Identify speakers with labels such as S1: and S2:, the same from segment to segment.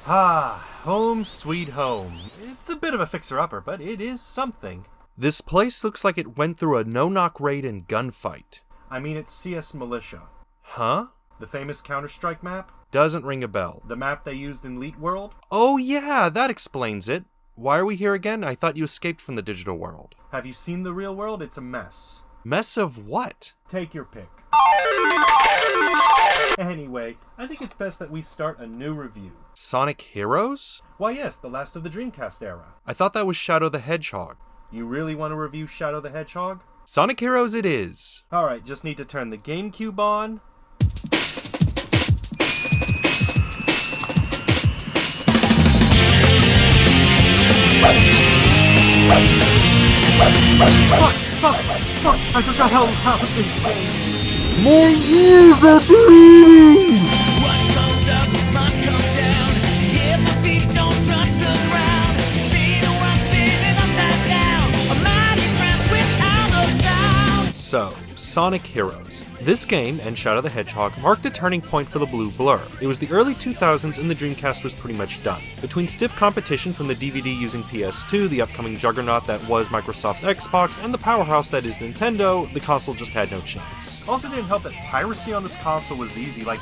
S1: Ah, home sweet home. It's a bit of a fixer-upper, but it is something.
S2: This place looks like it went through a no-knock raid and gunfight.
S1: I mean, it's CS Militia.
S2: Huh?
S1: The famous Counter-Strike map?
S2: Doesn't ring a bell.
S1: The map they used in Elite World?
S2: Oh yeah, that explains it. Why are we here again? I thought you escaped from the digital world.
S1: Have you seen the real world? It's a mess.
S2: Mess of what?
S1: Take your pick. Anyway, I think it's best that we start a new review.
S2: Sonic Heroes?
S1: Why yes, the last of the Dreamcast era.
S2: I thought that was Shadow the Hedgehog.
S1: You really want to review Shadow the Hedgehog?
S2: Sonic Heroes it is.
S1: Alright, just need to turn the GameCube on. Fuck, I forgot how loud this game.
S2: My ears are bleeding!
S3: What goes up must come down. Yeah, my feet don't touch the ground. See the world spinning upside down. I'm not impressed with how those sound.
S2: So, Sonic Heroes. This game, and Shadow the Hedgehog, marked a turning point for the Blue Blur. It was the early 2000s and the Dreamcast was pretty much done. Between stiff competition from the DVD using PS2, the upcoming juggernaut that was Microsoft's Xbox, and the powerhouse that is Nintendo, the console just had no chance.
S1: Also didn't help that piracy on this console was easy, like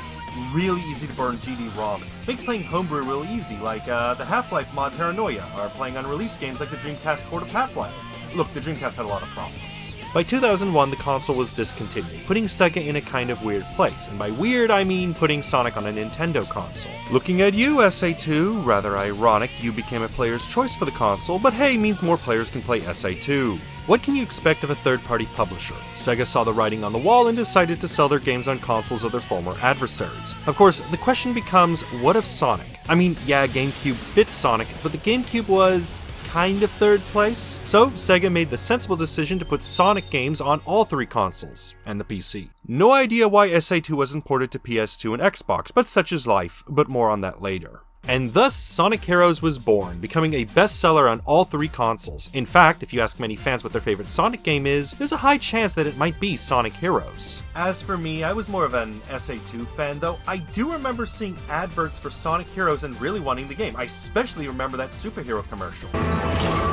S1: really easy to burn GD-ROMs. Makes playing homebrew real easy, like the Half-Life mod Paranoia, or playing unreleased games like the Dreamcast port of Half-Life. Look, the Dreamcast had a lot of problems.
S2: By 2001, the console was discontinued, putting Sega in a kind of weird place, and by weird I mean putting Sonic on a Nintendo console. Looking at you, SA2, rather ironic, you became a player's choice for the console, but hey, means more players can play SA2. What can you expect of a third-party publisher? Sega saw the writing on the wall and decided to sell their games on consoles of their former adversaries. Of course, the question becomes, what of Sonic? I mean, yeah, GameCube bit Sonic, but the GameCube was kind of third place. So Sega made the sensible decision to put Sonic games on all three consoles, and the PC. No idea why SA2 wasn't ported to PS2 and Xbox, but such is life, but more on that later. And thus, Sonic Heroes was born, becoming a bestseller on all three consoles. In fact, if you ask many fans what their favorite Sonic game is, there's a high chance that it might be Sonic Heroes.
S1: As for me, I was more of an SA2 fan, though I do remember seeing adverts for Sonic Heroes and really wanting the game. I especially remember that superhero commercial.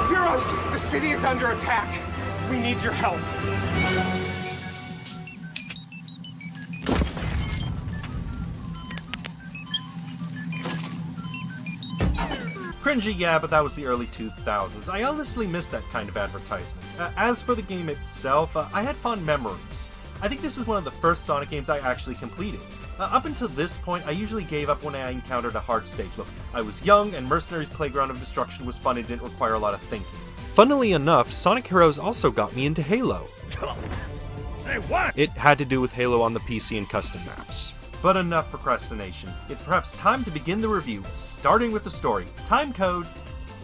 S4: Heroes, the city is under attack. We need your help.
S1: Cringy, yeah, but that was the early 2000s. I honestly miss that kind of advertisement. As for the game itself, I had fond memories. I think this was one of the first Sonic games I actually completed. Up until this point, I usually gave up when I encountered a hard stage. Look, I was young, and Mercenary's Playground of Destruction was fun and didn't require a lot of thinking.
S2: Funnily enough, Sonic Heroes also got me into Halo.
S4: Say what?
S2: It had to do with Halo on the PC and custom maps.
S1: But enough procrastination. It's perhaps time to begin the review, starting with the story. Time code.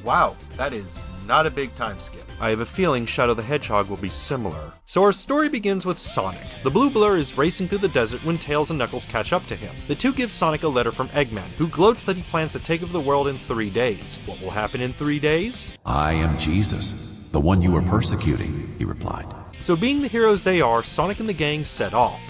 S1: Wow, that is not a big time skip.
S2: I have a feeling Shadow the Hedgehog will be similar. So our story begins with Sonic. The Blue Blur is racing through the desert when Tails and Knuckles catch up to him. The two give Sonic a letter from Eggman, who gloats that he plans to take over the world in 3 days. What will happen in 3 days?
S5: I am Jesus, the one you were persecuting, he replied.
S2: So being the heroes they are, Sonic and the gang set off.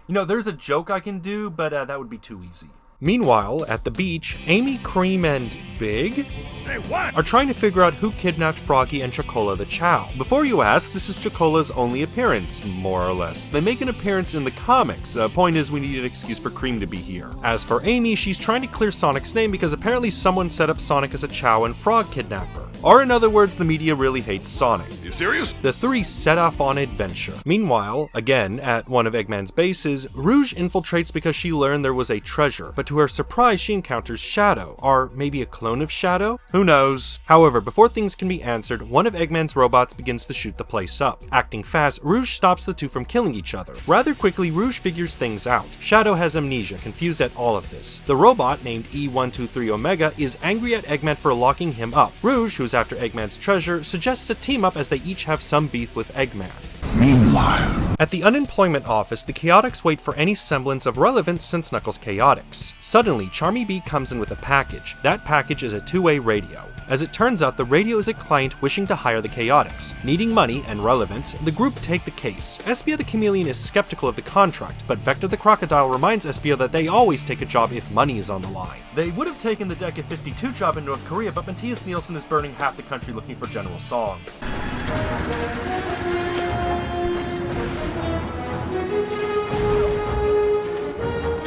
S1: You know, there's a joke I can do, but that would be too easy.
S2: Meanwhile, at the beach, Amy, Cream, and Big
S4: Say what?
S2: are trying to figure out who kidnapped Froggy and Chocola the Chow. Before you ask, this is Chocola's only appearance, more or less. They make an appearance in the comics. Point is, we need an excuse for Cream to be here. As for Amy, she's trying to clear Sonic's name because apparently someone set up Sonic as a Chow and Frog kidnapper. Or in other words, the media really hates Sonic.
S4: You serious?
S2: The three set off on adventure. Meanwhile, again, at one of Eggman's bases, Rouge infiltrates because she learned there was a treasure, but to her surprise she encounters Shadow, or maybe a clone of Shadow? Who knows? However, before things can be answered, one of Eggman's robots begins to shoot the place up. Acting fast, Rouge stops the two from killing each other. Rather quickly, Rouge figures things out. Shadow has amnesia, confused at all of this. The robot, named E123 Omega, is angry at Eggman for locking him up. Rouge, who's after Eggman's treasure, suggests a team up as they each have some beef with Eggman.
S5: Meanwhile,
S2: At the unemployment office, the Chaotix wait for any semblance of relevance since Knuckles Chaotix. Suddenly, Charmy Bee comes in with a package. That package is a two-way radio. As it turns out, the radio is a client wishing to hire the Chaotix. Needing money and relevance, the group take the case. Espia the Chameleon is skeptical of the contract, but Vector the Crocodile reminds Espia that they always take a job if money is on the line.
S1: They would have taken the Deca 52 job in North Korea, but Matthias Nielsen is burning half the country looking for General Song.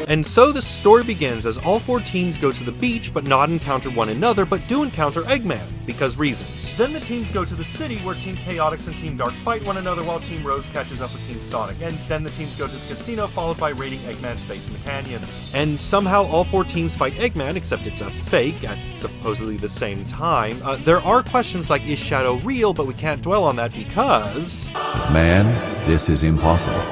S2: And so the story begins as all 4 teams go to the beach but not encounter one another, but do encounter Eggman, because reasons.
S1: Then the teams go to the city where Team Chaotix and Team Dark fight one another while Team Rose catches up with Team Sonic, and then the teams go to the casino followed by raiding Eggman's base in the canyons.
S2: And somehow all 4 teams fight Eggman, except it's a fake, at supposedly the same time. There are questions like, is Shadow real? But we can't dwell on that because...
S5: With man, this is impossible.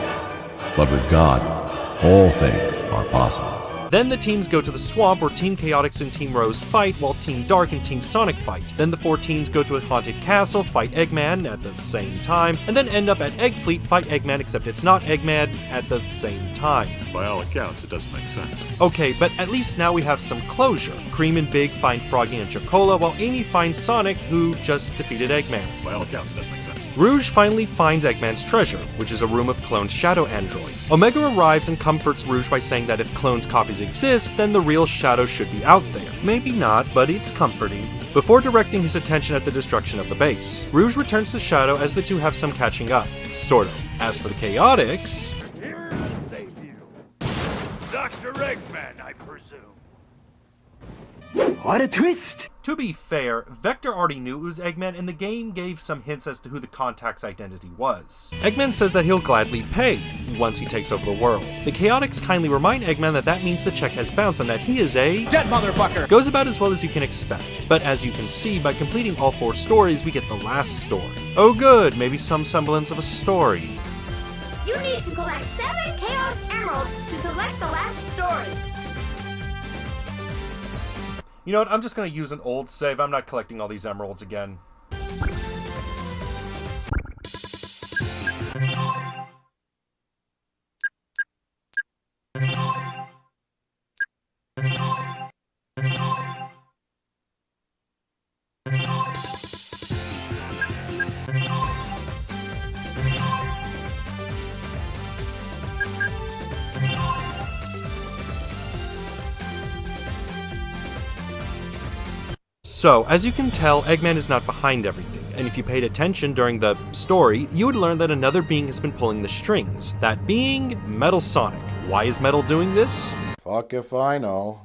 S5: But with God, all things are possible.
S2: Then the teams go to the swamp where Team Chaotix and Team Rose fight while Team Dark and Team Sonic fight. Then the 4 teams go to a haunted castle, fight Eggman at the same time, and then end up at Egg Fleet, fight Eggman except it's not Eggman at the same time.
S6: By all accounts, it doesn't make sense.
S2: Okay, but at least now we have some closure. Cream and Big find Froggy and Chocola while Amy finds Sonic, who just defeated Eggman.
S6: By all accounts, it doesn't make sense.
S2: Rouge finally finds Eggman's treasure, which is a room of cloned Shadow androids. Omega arrives and comforts Rouge by saying that if clones copies exist, then the real Shadow should be out there. Maybe not, but it's comforting. Before directing his attention at the destruction of the base, Rouge returns to Shadow as the two have some catching up. Sort of. As for the Chaotix...
S7: Here to save you. Dr. Eggman, I presume.
S4: What a twist!
S1: To be fair, Vector already knew it was Eggman, and the game gave some hints as to who the contact's identity was.
S2: Eggman says that he'll gladly pay once he takes over the world. The Chaotix kindly remind Eggman that that means the check has bounced and that he is a
S7: Dead motherfucker!
S2: Goes about as well as you can expect. But as you can see, by completing all 4 stories, we get the last story. Oh good, maybe some semblance of a story.
S8: You need to collect 7 Chaos Emeralds to select the last story.
S1: You know what, I'm just gonna use an old save. I'm not collecting all these emeralds again.
S2: So, as you can tell, Eggman is not behind everything, and if you paid attention during the story, you would learn that another being has been pulling the strings. That being Metal Sonic. Why is Metal doing this?
S9: Fuck if I know.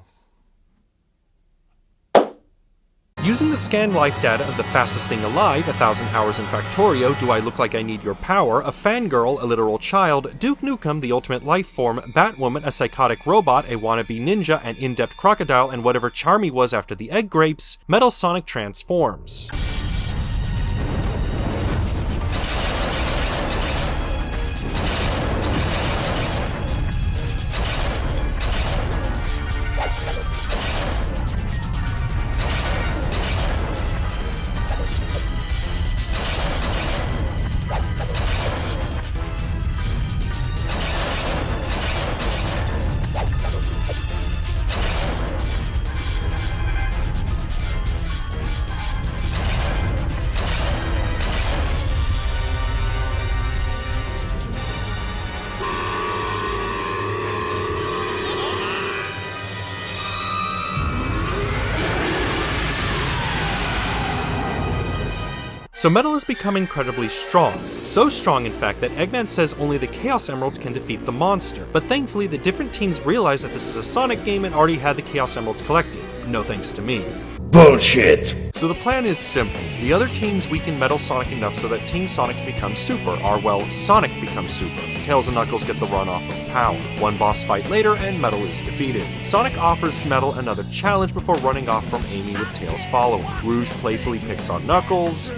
S2: Using the scanned life data of the fastest thing alive, 1,000 hours in Factorio, Do I Look Like I Need Your Power, a fangirl, a literal child, Duke Nukem, the ultimate life form, Batwoman, a psychotic robot, a wannabe ninja, an in-depth crocodile, and whatever Charmy was after the egg grapes, Metal Sonic transforms. So Metal has become incredibly strong. So strong, in fact, that Eggman says only the Chaos Emeralds can defeat the monster. But thankfully, the different teams realize that this is a Sonic game and already had the Chaos Emeralds collected. No thanks to me.
S7: Bullshit!
S2: So the plan is simple. The other teams weaken Metal Sonic enough so that Team Sonic can become super, or well, Sonic becomes super. Tails and Knuckles get the runoff of power. One boss fight later, and Metal is defeated. Sonic offers Metal another challenge before running off from Amy with Tails following. Rouge playfully picks on Knuckles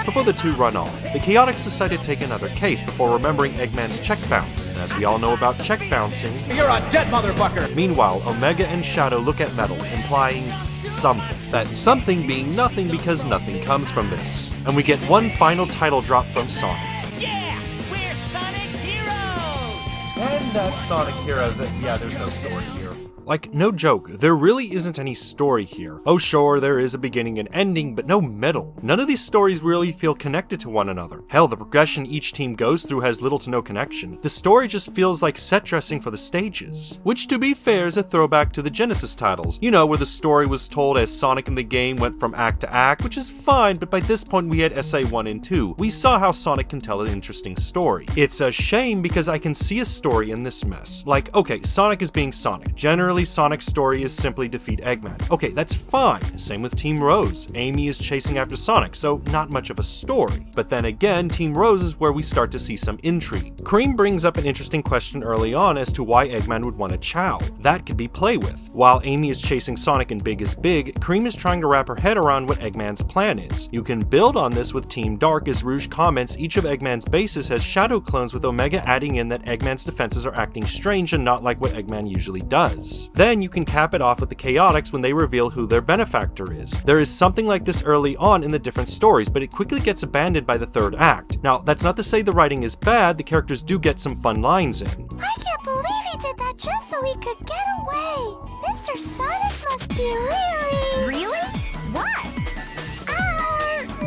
S2: before the two run off. The Chaotix decide to take another case before remembering Eggman's check bounce, and as we all know about check bouncing,
S7: You're a dead motherfucker!
S2: Meanwhile, Omega and Shadow look at Metal, implying something. That something being nothing because nothing comes from this. And we get one final title drop from Sonic.
S3: Yeah, we're Sonic Heroes!
S1: And that's Sonic Heroes. Yeah, there's no story here.
S2: Like, no joke, there really isn't any story here. Oh sure, there is a beginning and ending, but no middle. None of these stories really feel connected to one another. Hell, the progression each team goes through has little to no connection. The story just feels like set dressing for the stages. Which, to be fair, is a throwback to the Genesis titles. You know, where the story was told as Sonic in the game went from act to act, which is fine, but by this point we had SA1 and 2. We saw how Sonic can tell an interesting story. It's a shame because I can see a story in this mess. Like, okay, Sonic is being Sonic. Generally, Sonic's story is simply defeat Eggman. Okay, that's fine. Same with Team Rose. Amy is chasing after Sonic, so not much of a story. But then again, Team Rose is where we start to see some intrigue. Cream brings up an interesting question early on as to why Eggman would want a Chow. That could be play with. While Amy is chasing Sonic and Big is Big, Cream is trying to wrap her head around what Eggman's plan is. You can build on this with Team Dark as Rouge comments each of Eggman's bases has shadow clones, with Omega adding in that Eggman's defenses are acting strange and not like what Eggman usually does. Then you can cap it off with the Chaotix when they reveal who their benefactor is. There is something like this early on in the different stories, but it quickly gets abandoned by the third act. Now, that's not to say the writing is bad, the characters do get some fun lines in.
S8: I can't believe he did that just so he could get away. Mr. Sonic must be really... Really? What?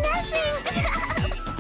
S8: Nothing.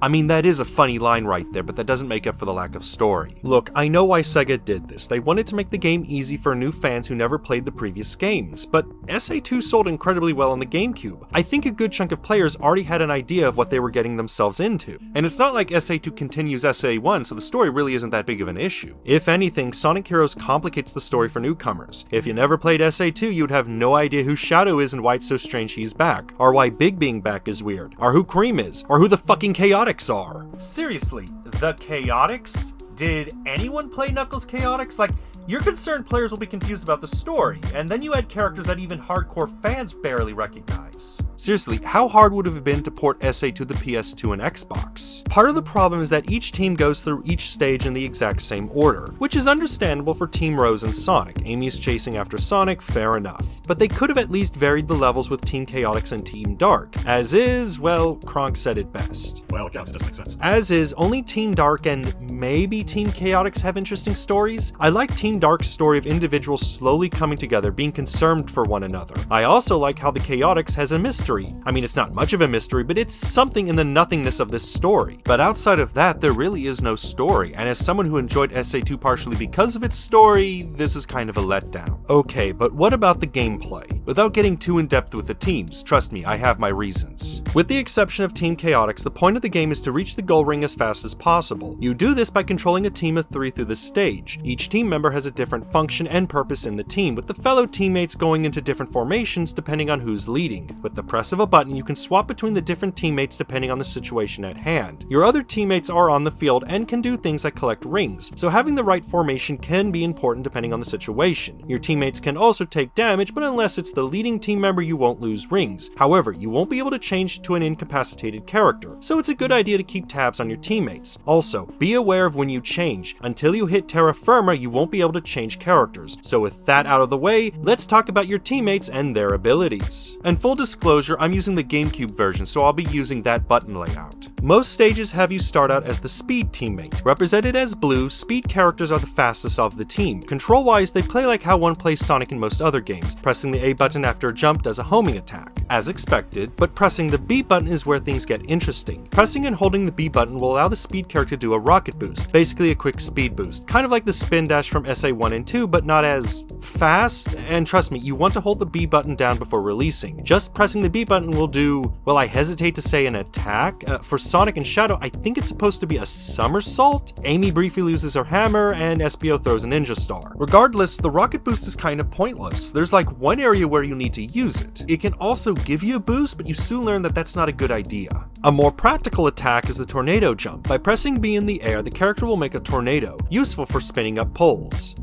S2: I mean, that is a funny line right there, but that doesn't make up for the lack of story. Look, I know why Sega did this. They wanted to make the game easy for new fans who never played the previous games, but SA2 sold incredibly well on the GameCube. I think a good chunk of players already had an idea of what they were getting themselves into. And it's not like SA2 continues SA1, so the story really isn't that big of an issue. If anything, Sonic Heroes complicates the story for newcomers. If you never played SA2, you'd have no idea who Shadow is and why it's so strange he's back, or why Big being back is weird, or who Cream is, or who the fucking Chaotix are.
S1: Seriously, the Chaotix? Did anyone play Knuckles Chaotix? Like, you're concerned players will be confused about the story, and then you add characters that even hardcore fans barely recognize.
S2: Seriously, how hard would it have been to port SA to the PS2 and Xbox? Part of the problem is that each team goes through each stage in the exact same order, which is understandable for Team Rose and Sonic. Amy's chasing after Sonic, fair enough. But they could have at least varied the levels with Team Chaotix and Team Dark. As is, well, Kronk said it best.
S6: Well, it counts, it doesn't make sense.
S2: As is, only Team Dark and maybe Team Chaotix have interesting stories. I like Team Dark's story of individuals slowly coming together, being concerned for one another. I also like how the Chaotix has a mystery. I mean, it's not much of a mystery, but it's something in the nothingness of this story. But outside of that, there really is no story, and as someone who enjoyed SA2 partially because of its story, this is kind of a letdown. Okay, but what about the gameplay? Without getting too in-depth with the teams, trust me, I have my reasons. With the exception of Team Chaotix, the point of the game is to reach the goal ring as fast as possible. You do this by controlling a team of 3 through the stage. Each team member has a different function and purpose in the team, with the fellow teammates going into different formations depending on who's leading. With the press of a button, you can swap between the different teammates depending on the situation at hand. Your other teammates are on the field and can do things like collect rings, so having the right formation can be important depending on the situation. Your teammates can also take damage, but unless it's the leading team member, you won't lose rings. However, you won't be able to change to an incapacitated character, so it's a good idea to keep tabs on your teammates. Also, be aware of when you change. Until you hit terra firma, you won't be able to change characters. So with that out of the way, let's talk about your teammates and their abilities. And full disclosure, I'm using the GameCube version, so I'll be using that button layout. Most stages have you start out as the speed teammate. Represented as blue, speed characters are the fastest of the team. Control-wise, they play like how one plays Sonic in most other games. Pressing the A button after a jump does a homing attack, as expected, but pressing the B button is where things get interesting. Pressing and holding the B button will allow the speed character to do a rocket boost, basically a quick speed boost, kind of like the spin dash from SA1 and 2, but not as fast, and trust me, you want to hold the B button down before releasing. Just pressing the B button will do, well, I hesitate to say an attack. For Sonic and Shadow, I think it's supposed to be a somersault. Amy briefly loses her hammer, and SBO throws a ninja star. Regardless, the rocket boost is kind of pointless. There's like one area where you need to use it. It can also give you a boost, but you soon learn that that's not a good idea. A more practical attack is the tornado jump. By pressing B in the air, the character will make a tornado, useful for spinning up poles.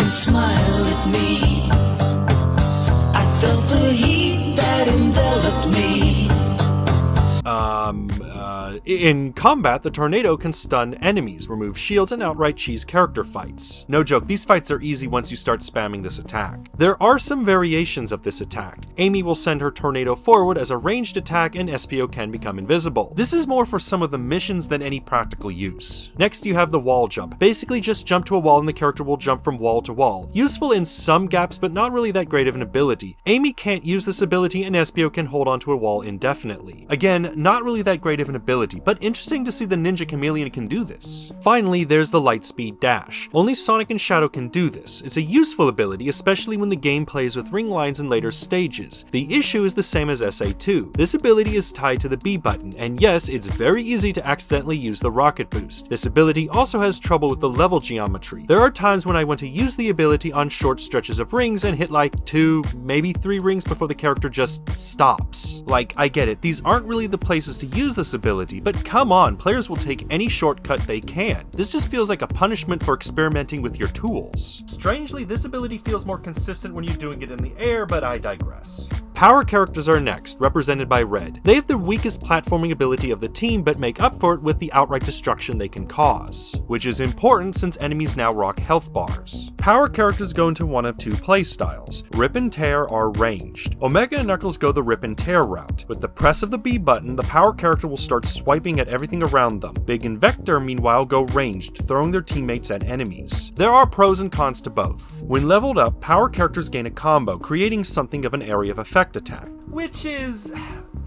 S3: Smile at me. I felt the heat that enveloped me.
S2: In combat, the tornado can stun enemies, remove shields, and outright cheese character fights. No joke, these fights are easy once you start spamming this attack. There are some variations of this attack. Amy will send her tornado forward as a ranged attack, and SPO can become invisible. This is more for some of the missions than any practical use. Next, you have the wall jump. Basically just jump to a wall and the character will jump from wall to wall. Useful in some gaps, but not really that great of an ability. Amy can't use this ability, and SPO can hold onto a wall indefinitely. Again, not really that great of an ability, but interesting to see the Ninja Chameleon can do this. Finally, there's the Lightspeed Dash. Only Sonic and Shadow can do this. It's a useful ability, especially when the game plays with ring lines in later stages. The issue is the same as SA2. This ability is tied to the B button, and yes, it's very easy to accidentally use the rocket boost. This ability also has trouble with the level geometry. There are times when I want to use the ability on short stretches of rings and hit like 2, maybe 3 rings before the character just stops. Like, I get it, these aren't really the places to use this ability, but come on, players will take any shortcut they can. This just feels like a punishment for experimenting with your tools.
S1: Strangely, this ability feels more consistent when you're doing it in the air, but I digress.
S2: Power characters are next, represented by Red. They have the weakest platforming ability of the team, but make up for it with the outright destruction they can cause, which is important since enemies now rock health bars. Power characters go into one of 2 playstyles. Rip and Tear are ranged. Omega and Knuckles go the Rip and Tear route. With the press of the B button, the power character will start swiping at everything around them. Big and Vector, meanwhile, go ranged, throwing their teammates at enemies. There are pros and cons to both. When leveled up, power characters gain a combo, creating something of an area of effect attack.
S1: Which is...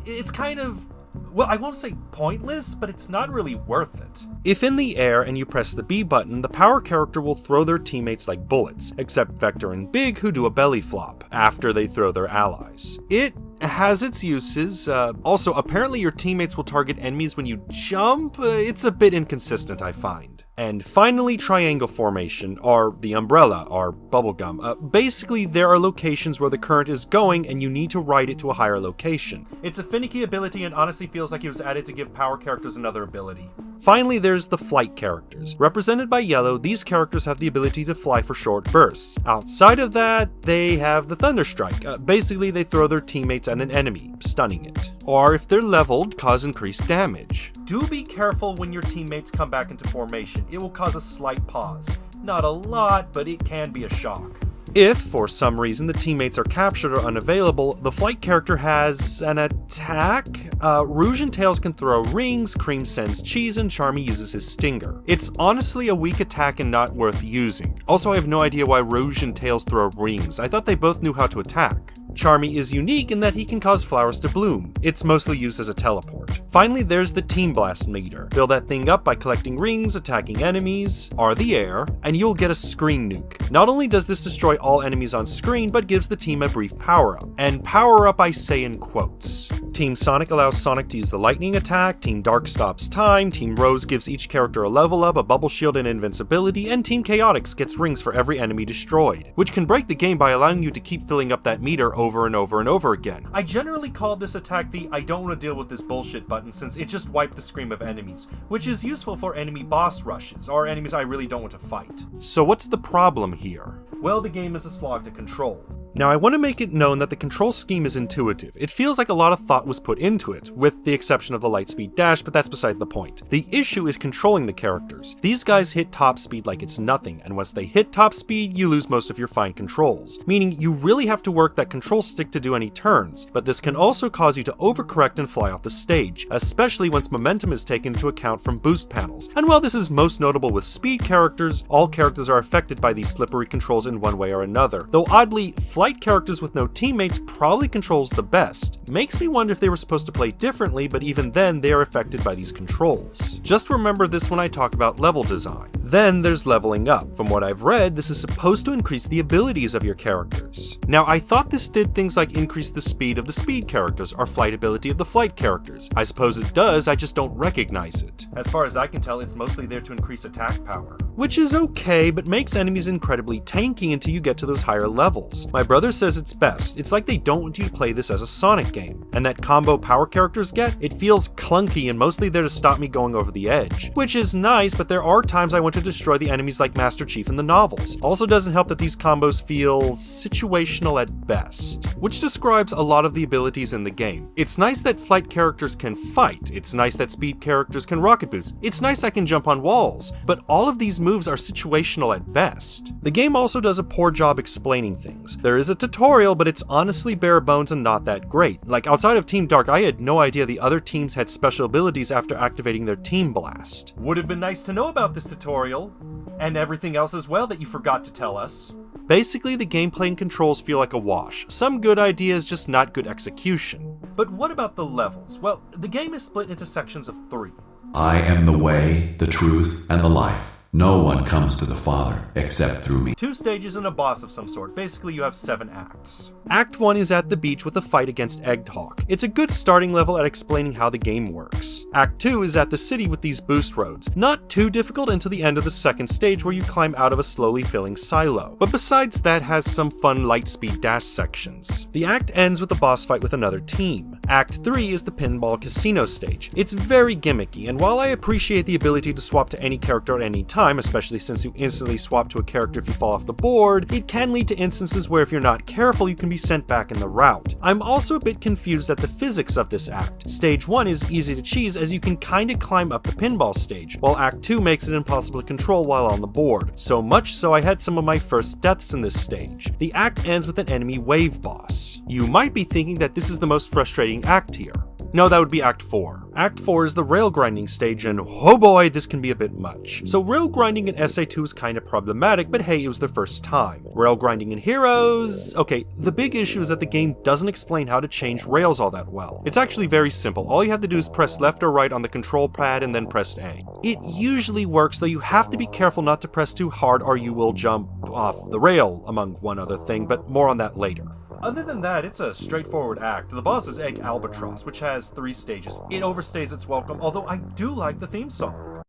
S1: it's kind of... well, I won't say pointless, but it's not really worth it.
S2: If in the air and you press the B button, the power character will throw their teammates like bullets, except Vector and Big, who do a belly flop after they throw their allies. It has its uses. Also, apparently your teammates will target enemies when you jump. It's a bit inconsistent, I find. And finally, triangle formation, or the umbrella, or bubblegum. Basically, there are locations where the current is going and you need to ride it to a higher location.
S1: It's a finicky ability and honestly feels like it was added to give power characters another ability.
S2: Finally, there's the flight characters. Represented by yellow, these characters have the ability to fly for short bursts. Outside of that, they have the Thunder Strike. Basically, they throw their teammates at an enemy, stunning it. Or if they're leveled, cause increased damage.
S1: Do be careful when your teammates come back into formation. It will cause a slight pause. Not a lot, but it can be a shock.
S2: If, for some reason, the teammates are captured or unavailable, the flight character has an attack. Rouge and Tails can throw rings, Cream sends cheese, and Charmy uses his stinger. It's honestly a weak attack and not worth using. Also, I have no idea why Rouge and Tails throw rings. I thought they both knew how to attack. Charmy is unique in that he can cause flowers to bloom. It's mostly used as a teleport. Finally, there's the Team Blast meter. Fill that thing up by collecting rings, attacking enemies, or the air, and you'll get a screen nuke. Not only does this destroy all enemies on screen, but gives the team a brief power-up. And power-up I say in quotes. Team Sonic allows Sonic to use the lightning attack, Team Dark stops time, Team Rose gives each character a level up, a bubble shield, and invincibility, and Team Chaotix gets rings for every enemy destroyed, which can break the game by allowing you to keep filling up that meter over and over and over again.
S1: I generally call this attack the I don't want to deal with this bullshit button since it just wiped the screen of enemies, which is useful for enemy boss rushes, or enemies I really don't want to fight.
S2: So what's the problem here?
S1: Well, the game is a slog to control.
S2: Now I want to make it known that the control scheme is intuitive. It feels like a lot of thought was put into it, with the exception of the Lightspeed Dash, but that's beside the point. The issue is controlling the characters. These guys hit top speed like it's nothing, and once they hit top speed, you lose most of your fine controls, meaning you really have to work that control stick to do any turns, but this can also cause you to overcorrect and fly off the stage, especially once momentum is taken into account from boost panels. And while this is most notable with speed characters, all characters are affected by these slippery controls in one way or another. Though oddly, flight characters with no teammates probably controls the best. Makes me wonder if they were supposed to play differently, but even then they are affected by these controls. Just remember this when I talk about level design. Then there's leveling up. From what I've read, this is supposed to increase the abilities of your characters. Now I thought this did things like increase the speed of the speed characters, or flight ability of the flight characters. I suppose it does, I just don't recognize it.
S1: As far as I can tell, it's mostly there to increase attack power.
S2: Which is okay, but makes enemies incredibly tanky until you get to those higher levels. My brother says it's best. It's like they don't want you to play this as a Sonic game. And that combo power characters get, it feels clunky and mostly there to stop me going over the edge. Which is nice, but there are times I want to to destroy the enemies like Master Chief in the novels. Also doesn't help that these combos feel situational at best, which describes a lot of the abilities in the game. It's nice that flight characters can fight, it's nice that speed characters can rocket boost, it's nice I can jump on walls, but all of these moves are situational at best. The game also does a poor job explaining things. There is a tutorial, but it's honestly bare bones and not that great. Like, outside of Team Dark, I had no idea the other teams had special abilities after activating their Team Blast.
S1: Would have been nice to know about this tutorial, and everything else as well that you forgot to tell us.
S2: Basically, the gameplay and controls feel like a wash. Some good ideas, just not good execution.
S1: But what about the levels? Well, the game is split into sections of 3.
S5: I am the way, the truth, and the life. No one comes to the Father except through me.
S1: 2 stages and a boss of some sort. Basically, you have 7 acts.
S2: Act 1 is at the beach with a fight against Eggtalk. It's a good starting level at explaining how the game works. Act 2 is at the city with these boost roads. Not too difficult until the end of the second stage where you climb out of a slowly filling silo. But besides that, has some fun light speed dash sections. The act ends with a boss fight with another team. Act 3 is the pinball casino stage. It's very gimmicky, and while I appreciate the ability to swap to any character at any time, especially since you instantly swap to a character if you fall off the board, it can lead to instances where if you're not careful you can be sent back in the route. I'm also a bit confused at the physics of this act. Stage 1 is easy to cheese as you can kinda climb up the pinball stage, while Act 2 makes it impossible to control while on the board. So much so I had some of my first deaths in this stage. The act ends with an enemy wave boss. You might be thinking that this is the most frustrating act here. No, that would be Act 4. Act 4 is the rail grinding stage, and oh boy, this can be a bit much. So rail grinding in SA2 is kinda problematic, but hey, it was the first time. Rail grinding in Heroes... Okay, the big issue is that the game doesn't explain how to change rails all that well. It's actually very simple. All you have to do is press left or right on the control pad and then press A. It usually works, though you have to be careful not to press too hard or you will jump off the rail, among one other thing, but more on that later.
S1: Other than that, it's a straightforward act. The boss is Egg Albatross, which has 3 stages. It overstays its welcome, although I do like the theme song.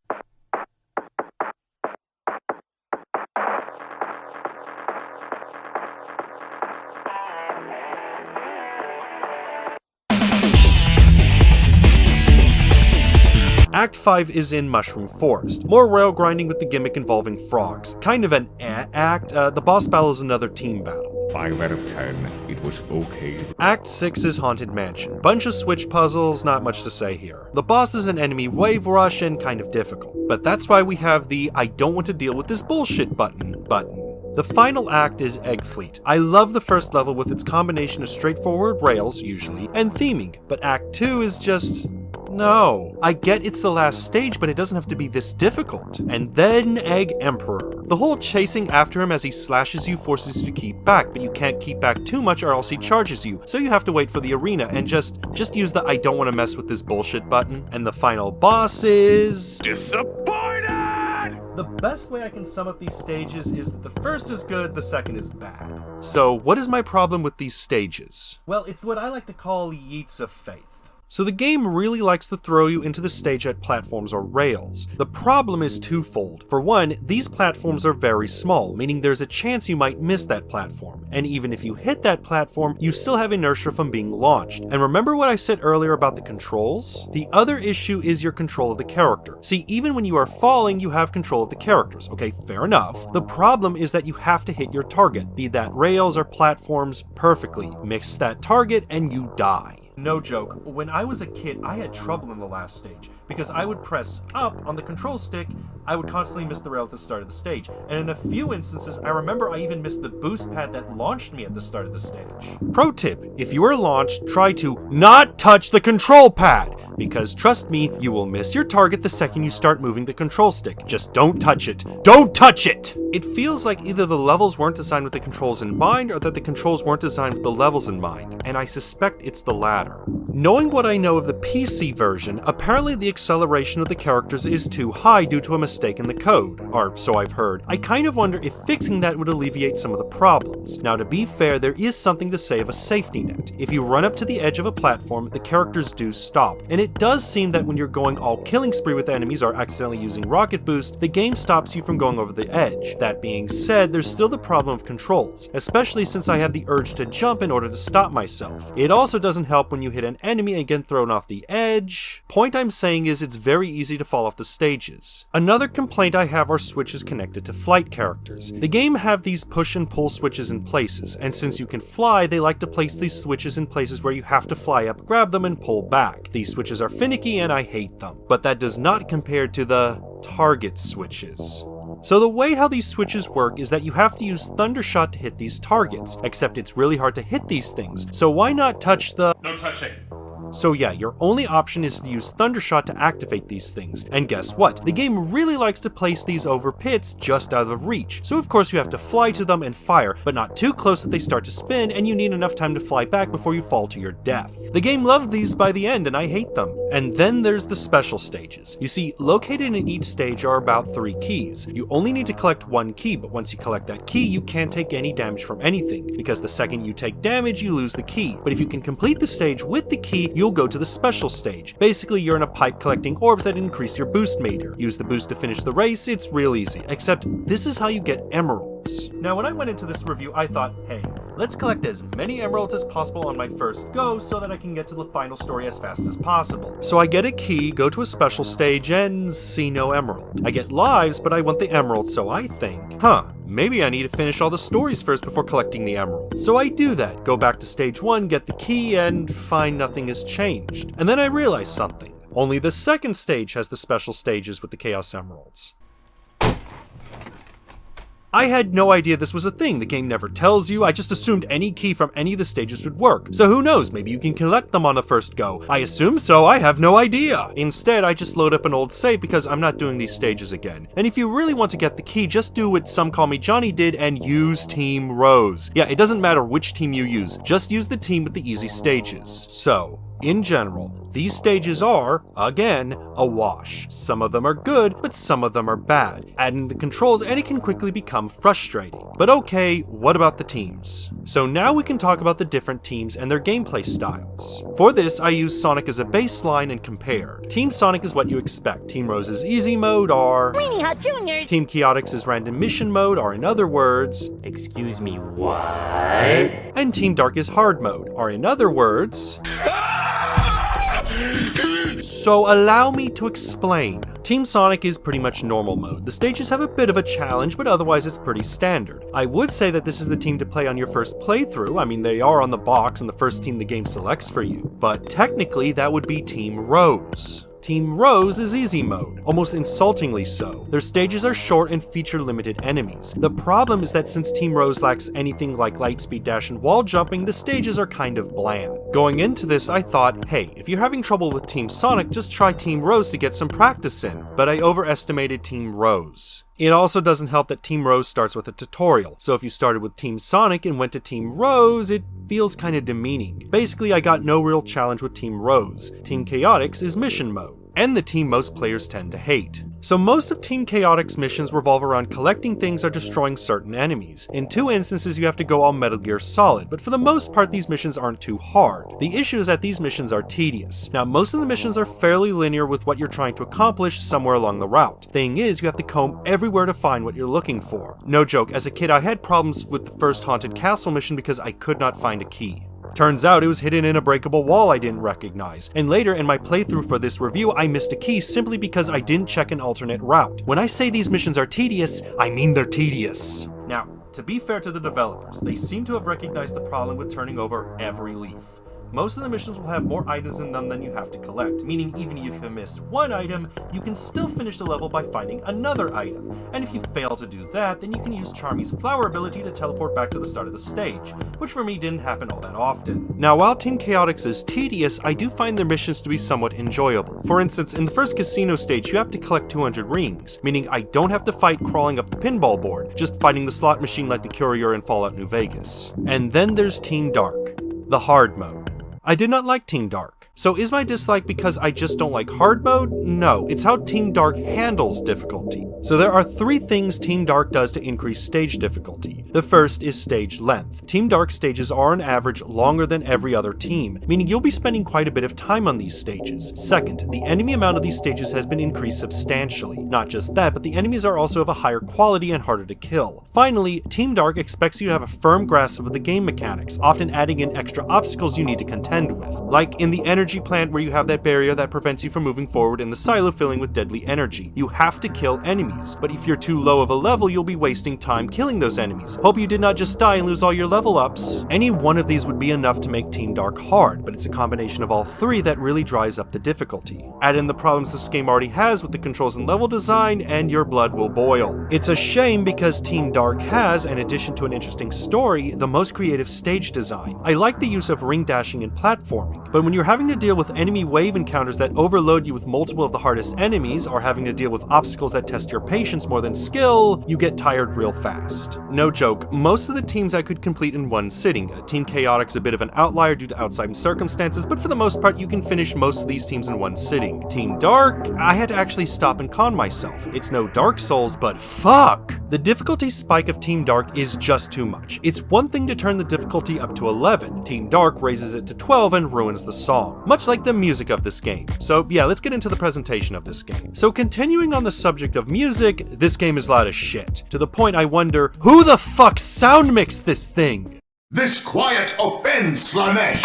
S2: Act 5 is in Mushroom Forest. More rail grinding with the gimmick involving frogs. Kind of an act. The boss battle is another team battle.
S10: 5 out of 10. It was okay.
S2: Act 6 is Haunted Mansion. Bunch of switch puzzles, not much to say here. The boss is an enemy wave rush and kind of difficult. But that's why we have the I don't want to deal with this bullshit button. The final act is Egg Fleet. I love the first level with its combination of straightforward rails, usually, and theming, but Act 2 is just... no. I get it's the last stage, but it doesn't have to be this difficult. And then Egg Emperor. The whole chasing after him as he slashes you forces you to keep back, but you can't keep back too much or else he charges you, so you have to wait for the arena and just use the I don't want to mess with this bullshit button. And the final boss is...
S7: Disappointed!
S1: The best way I can sum up these stages is that the first is good, the second is bad.
S2: So what is my problem with these stages?
S1: Well, it's what I like to call yeets of faith.
S2: So the game really likes to throw you into the stage at platforms or rails. The problem is twofold. For one, these platforms are very small, meaning there's a chance you might miss that platform. And even if you hit that platform, you still have inertia from being launched. And remember what I said earlier about the controls? The other issue is your control of the character. See, even when you are falling, you have control of the characters. Okay, fair enough. The problem is that you have to hit your target, be that rails or platforms, perfectly. Miss that target and you die.
S1: No joke, when I was a kid, I had trouble in the last stage, because I would press up on the control stick, I would constantly miss the rail at the start of the stage, and in a few instances, I remember I even missed the boost pad that launched me at the start of the stage.
S2: Pro tip, if you are launched, try to not touch the control pad, because trust me, you will miss your target the second you start moving the control stick. Just don't touch it. Don't touch it! It feels like either the levels weren't designed with the controls in mind, or that the controls weren't designed with the levels in mind, and I suspect it's the latter. Knowing what I know of the PC version, apparently the acceleration of the characters is too high due to a mistake in the code, or so I've heard. I kind of wonder if fixing that would alleviate some of the problems. Now to be fair, there is something to say of a safety net. If you run up to the edge of a platform, the characters do stop, and it does seem that when you're going all killing spree with enemies or accidentally using rocket boost, the game stops you from going over the edge. That being said, there's still the problem of controls, especially since I have the urge to jump in order to stop myself. It also doesn't help when you hit an enemy and get thrown off the edge, edge. Point I'm saying is it's very easy to fall off the stages. Another complaint I have are switches connected to flight characters. The game have these push and pull switches in places, and since you can fly, they like to place these switches in places where you have to fly up, grab them, and pull back. These switches are finicky and I hate them, but that does not compare to the target switches. So the way how these switches work is that you have to use Thundershot to hit these targets, except it's really hard to hit these things, so why not touch the—
S1: No touching.
S2: So yeah, your only option is to use Thundershot to activate these things, and guess what? The game really likes to place these over pits just out of reach, so of course you have to fly to them and fire, but not too close that they start to spin and you need enough time to fly back before you fall to your death. The game loved these by the end and I hate them. And then there's the special stages. You see, located in each stage are about 3 keys. You only need to collect 1 key, but once you collect that key, you can't take any damage from anything, because the second you take damage, you lose the key. But if you can complete the stage with the key, you'll go to the special stage. Basically, you're in a pipe collecting orbs that increase your boost meter. Use the boost to finish the race, it's real easy. Except, this is how you get emeralds.
S1: Now, when I went into this review, I thought, hey, let's collect as many emeralds as possible on my first go so that I can get to the final story as fast as possible.
S2: So I get a key, go to a special stage, and see no emerald. I get lives, but I want the emerald, so I think, maybe I need to finish all the stories first before collecting the emerald. So I do that, go back to stage 1, get the key, and find nothing has changed. And then I realize something. Only the second stage has the special stages with the Chaos Emeralds. I had no idea this was a thing. The game never tells you. I just assumed any key from any of the stages would work. So who knows, maybe you can collect them on the first go. I assume so, I have no idea. Instead, I just load up an old save because I'm not doing these stages again. And if you really want to get the key, just do what Some Call Me Johnny did and use Team Rose. Yeah, it doesn't matter which team you use, just use the team with the easy stages. So, in general, these stages are, again, a wash. Some of them are good, but some of them are bad. Add in the controls and it can quickly become frustrating. But okay, what about the teams? So now we can talk about the different teams and their gameplay styles. For this, I use Sonic as a baseline and compare. Team Sonic is what you expect. Team Rose's easy mode are—
S8: Weenie Hut Juniors!
S2: Team Chaotix's random mission mode are, in other words—
S3: Excuse me, what?
S2: And Team Dark's hard mode are, in other words— So allow me to explain. Team Sonic is pretty much normal mode. The stages have a bit of a challenge, but otherwise it's pretty standard. I would say that this is the team to play on your first playthrough. I mean, they are on the box and the first team the game selects for you. But technically, that would be Team Rose. Team Rose is easy mode, almost insultingly so. Their stages are short and feature limited enemies. The problem is that since Team Rose lacks anything like lightspeed dash and wall jumping, the stages are kind of bland. Going into this, I thought, hey, if you're having trouble with Team Sonic, just try Team Rose to get some practice in. But I overestimated Team Rose. It also doesn't help that Team Rose starts with a tutorial, so if you started with Team Sonic and went to Team Rose, it feels kinda demeaning. Basically, I got no real challenge with Team Rose. Team Chaotix is mission mode, and the team most players tend to hate. So most of Team Chaotix's missions revolve around collecting things or destroying certain enemies. In 2 instances you have to go all Metal Gear Solid, but for the most part these missions aren't too hard. The issue is that these missions are tedious. Now most of the missions are fairly linear with what you're trying to accomplish somewhere along the route. Thing is, you have to comb everywhere to find what you're looking for. No joke, as a kid I had problems with the first Haunted Castle mission because I could not find a key. Turns out it was hidden in a breakable wall I didn't recognize, and later in my playthrough for this review I missed a key simply because I didn't check an alternate route. When I say these missions are tedious, I mean they're tedious.
S1: Now, to be fair to the developers, they seem to have recognized the problem with turning over every leaf. Most of the missions will have more items in them than you have to collect, meaning even if you miss one item, you can still finish the level by finding another item. And if you fail to do that, then you can use Charmy's flower ability to teleport back to the start of the stage, which for me didn't happen all that often.
S2: Now while Team Chaotix is tedious, I do find their missions to be somewhat enjoyable. For instance, in the first casino stage you have to collect 200 rings, meaning I don't have to fight crawling up the pinball board, just fighting the slot machine like the courier in Fallout New Vegas. And then there's Team Dark, the hard mode. I did not like Team Dark. So is my dislike because I just don't like hard mode? No, it's how Team Dark handles difficulty. So there are 3 things Team Dark does to increase stage difficulty. The first is stage length. Team Dark stages are on average longer than every other team, meaning you'll be spending quite a bit of time on these stages. Second, the enemy amount of these stages has been increased substantially. Not just that, but the enemies are also of a higher quality and harder to kill. Finally, Team Dark expects you to have a firm grasp of the game mechanics, often adding in extra obstacles you need to contend with. Like in the energy plant where you have that barrier that prevents you from moving forward in the silo filling with deadly energy. You have to kill enemies, but if you're too low of a level, you'll be wasting time killing those enemies. Hope you did not just die and lose all your level ups. Any one of these would be enough to make Team Dark hard, but it's a combination of all three that really dries up the difficulty. Add in the problems this game already has with the controls and level design, and your blood will boil. It's a shame because Team Dark has, in addition to an interesting story, the most creative stage design. I like the use of ring dashing and platforming, but when you're having to deal with enemy wave encounters that overload you with multiple of the hardest enemies, or having to deal with obstacles that test your patience more than skill, you get tired real fast. No joke, most of the teams I could complete in one sitting. Team Chaotic's a bit of an outlier due to outside circumstances, but for the most part you can finish most of these teams in one sitting. Team Dark, I had to actually stop and con myself. It's no Dark Souls, but fuck! The difficulty spike of Team Dark is just too much. It's one thing to turn the difficulty up to 11. Team Dark raises it to 12 and ruins the song, much like the music of this game. So yeah, let's get into the presentation of this game. So continuing on the subject of music, this game is loud as shit, to the point I wonder, who the fuck sound mixed this thing?
S11: This quiet offends Slanesh!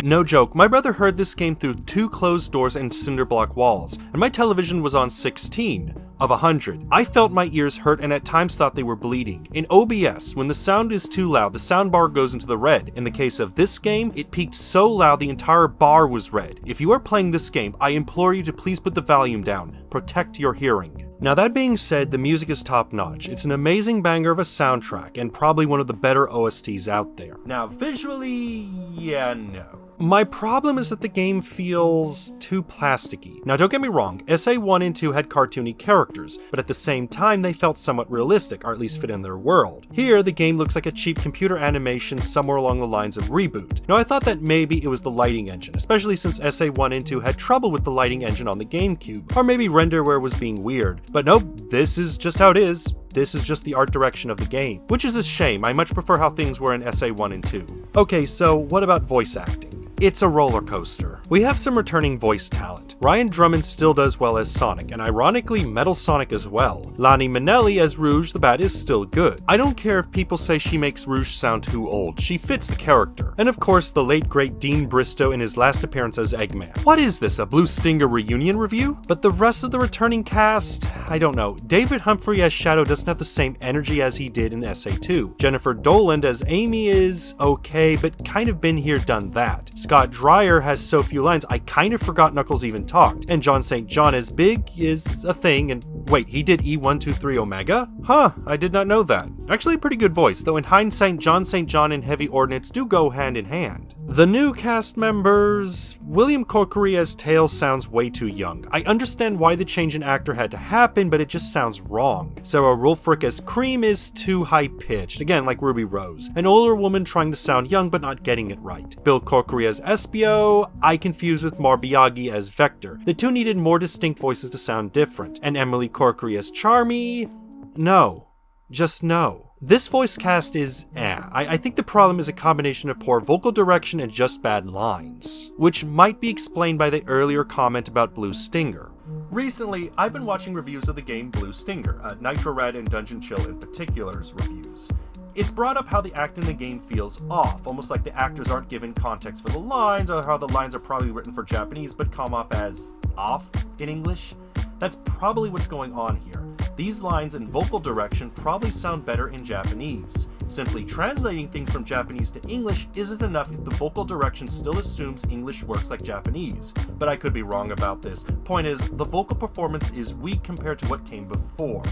S2: No joke, my brother heard this game through 2 closed doors and cinder block walls, and my television was on 16 of 100. I felt my ears hurt and at times thought they were bleeding. In OBS, when the sound is too loud, the sound bar goes into the red. In the case of this game, it peaked so loud the entire bar was red. If you are playing this game, I implore you to please put the volume down. Protect your hearing. Now that being said, the music is top notch. It's an amazing banger of a soundtrack and probably one of the better OSTs out there.
S1: Now visually, yeah, no.
S2: My problem is that the game feels too plasticky. Now don't get me wrong, SA1 and 2 had cartoony characters, but at the same time they felt somewhat realistic, or at least fit in their world. Here, the game looks like a cheap computer animation somewhere along the lines of Reboot. Now I thought that maybe it was the lighting engine, especially since SA1 and 2 had trouble with the lighting engine on the GameCube, or maybe renderware was being weird. But nope, this is just how it is. This is just the art direction of the game, which is a shame. I much prefer how things were in SA1 and 2. Okay, so what about voice acting? It's a roller coaster. We have some returning voice talent. Ryan Drummond still does well as Sonic, and ironically Metal Sonic as well. Lani Minelli as Rouge the Bat is still good. I don't care if people say she makes Rouge sound too old, she fits the character. And of course the late great Dean Bristow in his last appearance as Eggman. What is this, a Blue Stinger reunion review? But the rest of the returning cast, I don't know. David Humphrey as Shadow doesn't have the same energy as he did in SA2. Jennifer Doland as Amy is okay, but kind of been here done that. Scott Dreyer has so few lines, I kind of forgot Knuckles even talked. And John St. John as Big is a thing, and wait, he did E123 Omega? Huh, I did not know that. Actually a pretty good voice, though in hindsight John St. John and Heavy Ordnance do go hand in hand. The new cast members... William Corkery as Tails sounds way too young. I understand why the change in actor had to happen, but it just sounds wrong. Sarah Rolfrick as Cream is too high-pitched, again like Ruby Rose. An older woman trying to sound young but not getting it right. Bill Corkery as Espio, I confused with Marbiagi as Vector. The two needed more distinct voices to sound different. And Emily Corkery as Charmy? No. Just no. This voice cast is I think the problem is a combination of poor vocal direction and just bad lines, which might be explained by the earlier comment about Blue Stinger.
S1: Recently, I've been watching reviews of the game Blue Stinger, Nitro Red and Dungeon Chill in particular's reviews. It's brought up how the act in the game feels off, almost like the actors aren't given context for the lines, or how the lines are probably written for Japanese but come off as off in English. That's probably what's going on here. These lines and vocal direction probably sound better in Japanese. Simply translating things from Japanese to English isn't enough if the vocal direction still assumes English works like Japanese. But I could be wrong about this. Point is, the vocal performance is weak compared to what came before.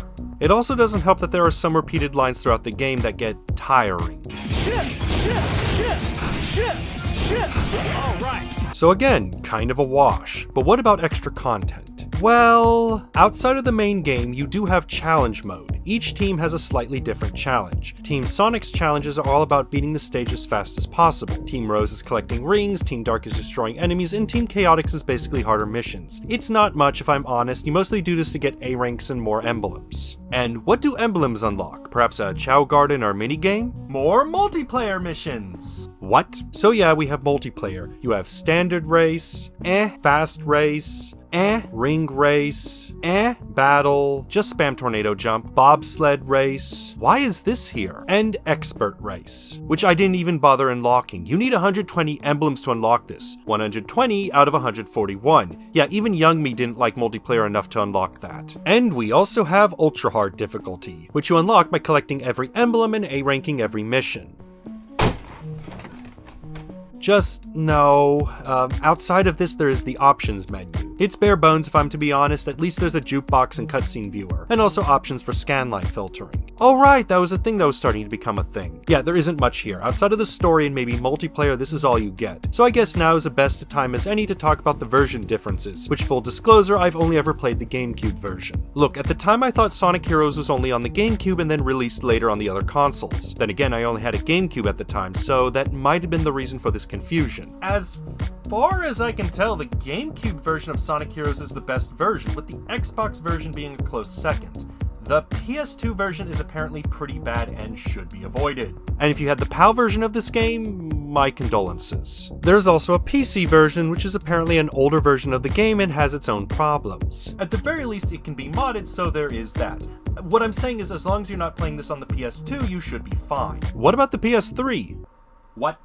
S2: It also doesn't help that there are some repeated lines throughout the game that get tiring.
S3: Shit! All right.
S2: So again, kind of a wash. But what about extra content? Well, outside of the main game, you do have challenge mode. Each team has a slightly different challenge. Team Sonic's challenges are all about beating the stage as fast as possible. Team Rose is collecting rings, Team Dark is destroying enemies, and Team Chaotix is basically harder missions. It's not much if I'm honest, you mostly do this to get A ranks and more emblems. And what do emblems unlock? Perhaps a Chow Garden or minigame?
S1: More multiplayer missions!
S2: What? So yeah, we have multiplayer. You have standard race, fast race, ring race, battle, just spam tornado jump, bobsled race. Why is this here? And expert race, which I didn't even bother unlocking. You need 120 emblems to unlock this. 120 out of 141. Yeah, even young me didn't like multiplayer enough to unlock that. And we also have ultra hard difficulty, which you unlock by collecting every emblem and A-ranking every mission. Just no. Outside of this, there is the options menu. It's bare bones if I'm to be honest, at least there's a jukebox and cutscene viewer, and also options for scanline filtering. Oh right, that was a thing that was starting to become a thing. Yeah, there isn't much here. Outside of the story and maybe multiplayer, this is all you get. So I guess now is the best time as any to talk about the version differences, which full disclosure, I've only ever played the GameCube version. Look, at the time I thought Sonic Heroes was only on the GameCube and then released later on the other consoles. Then again, I only had a GameCube at the time, so that might have been the reason for this confusion.
S1: As far as I can tell, the GameCube version of Sonic Heroes is the best version, with the Xbox version being a close second. The PS2 version is apparently pretty bad and should be avoided.
S2: And if you had the PAL version of this game, my condolences. There's also a PC version, which is apparently an older version of the game and has its own problems.
S1: At the very least, it can be modded, so there is that. What I'm saying is, as long as you're not playing this on the PS2, you should be fine.
S2: What about the PS3?
S1: What?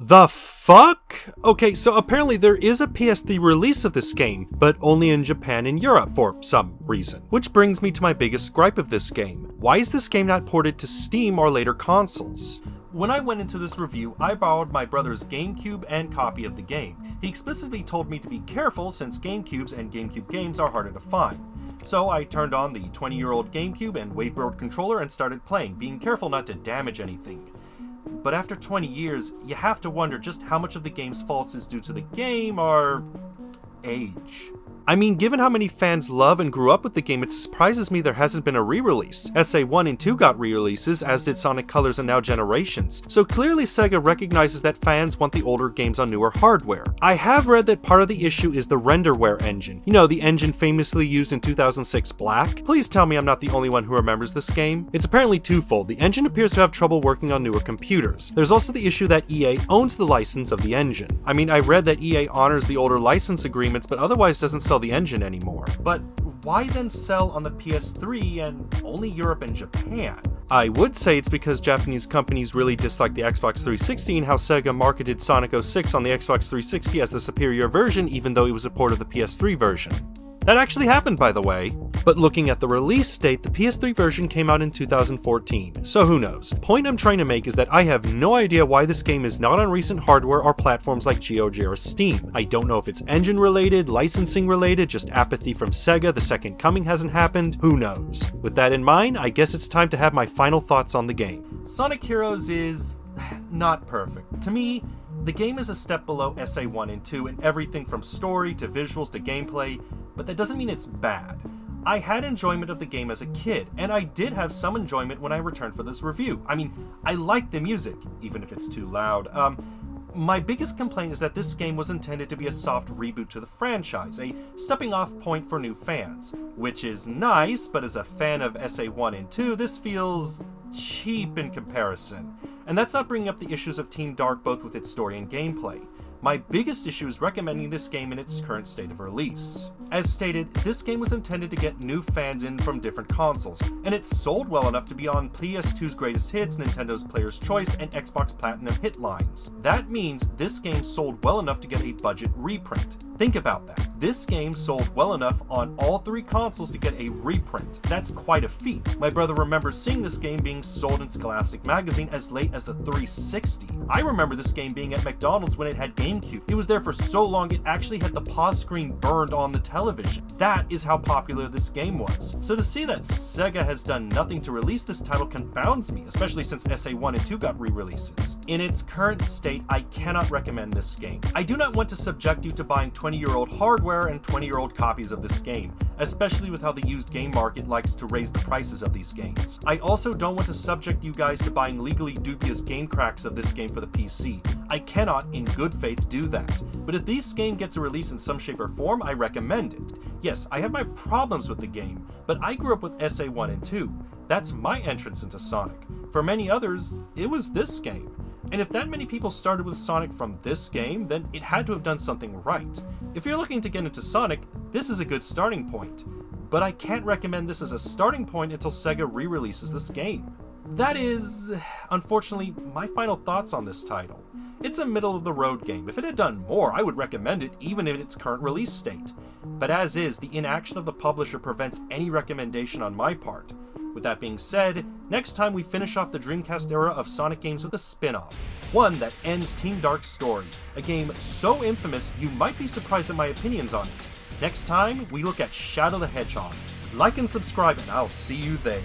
S2: The fuck? Okay, so apparently there is a PS3 release of this game, but only in Japan and Europe for some reason. Which brings me to my biggest gripe of this game. Why is this game not ported to Steam or later consoles?
S1: When I went into this review, I borrowed my brother's GameCube and copy of the game. He explicitly told me to be careful since GameCubes and GameCube games are harder to find. So I turned on the 20-year-old GameCube and WaveWorld controller and started playing, being careful not to damage anything. But after 20 years, you have to wonder just how much of the game's faults is due to the game or age.
S2: I mean, given how many fans love and grew up with the game, it surprises me there hasn't been a re-release. SA1 and 2 got re-releases, as did Sonic Colors and now Generations, so clearly Sega recognizes that fans want the older games on newer hardware. I have read that part of the issue is the renderware engine. You know, the engine famously used in 2006 Black? Please tell me I'm not the only one who remembers this game. It's apparently twofold. The engine appears to have trouble working on newer computers. There's also the issue that EA owns the license of the engine. I mean, I read that EA honors the older license agreements, but otherwise doesn't sell the engine anymore.
S1: But why then sell on the PS3 and only Europe and Japan?
S2: I would say it's because Japanese companies really dislike the Xbox 360 and how Sega marketed Sonic 06 on the Xbox 360 as the superior version even though it was a port of the PS3 version. That actually happened, by the way. But looking at the release date, the PS3 version came out in 2014, so who knows. Point I'm trying to make is that I have no idea why this game is not on recent hardware or platforms like GOG or Steam. I don't know if it's engine related, licensing related, just apathy from Sega, the second coming hasn't happened, who knows. With that in mind, I guess it's time to have my final thoughts on the game.
S1: Sonic Heroes is not perfect. To me, the game is a step below SA1 and 2 in everything from story to visuals to gameplay, but that doesn't mean it's bad. I had enjoyment of the game as a kid, and I did have some enjoyment when I returned for this review. I mean, I like the music, even if it's too loud. My biggest complaint is that this game was intended to be a soft reboot to the franchise, a stepping off point for new fans, which is nice, but as a fan of SA1 and 2, this feels cheap in comparison. And that's not bringing up the issues of Team Dark both with its story and gameplay. My biggest issue is recommending this game in its current state of release. As stated, this game was intended to get new fans in from different consoles, and it sold well enough to be on PS2's Greatest Hits, Nintendo's Player's Choice, and Xbox Platinum hit lines. That means this game sold well enough to get a budget reprint. Think about that. This game sold well enough on all three consoles to get a reprint. That's quite a feat. My brother remembers seeing this game being sold in Scholastic magazine as late as the 360. I remember this game being at McDonald's when it had GameCube. It was there for so long it actually had the pause screen burned on the television. That is how popular this game was. So to see that Sega has done nothing to release this title confounds me, especially since SA1 and 2 got re-releases. In its current state, I cannot recommend this game. I do not want to subject you to buying 20 20-year-old hardware and 20-year-old copies of this game, especially with how the used game market likes to raise the prices of these games. I also don't want to subject you guys to buying legally dubious game cracks of this game for the PC. I cannot, in good faith, do that. But if this game gets a release in some shape or form, I recommend it. Yes, I have my problems with the game, but I grew up with SA1 and 2. That's my entrance into Sonic. For many others, it was this game. And if that many people started with Sonic from this game, then it had to have done something right. If you're looking to get into Sonic, this is a good starting point. But I can't recommend this as a starting point until Sega re-releases this game. That is, unfortunately, my final thoughts on this title. It's a middle-of-the-road game. If it had done more, I would recommend it, even in its current release state. But as is, the inaction of the publisher prevents any recommendation on my part. With that being said, next time we finish off the Dreamcast era of Sonic games with a spin-off. One that ends Team Dark's story, a game so infamous you might be surprised at my opinions on it. Next time, we look at Shadow the Hedgehog. Like and subscribe, and I'll see you there.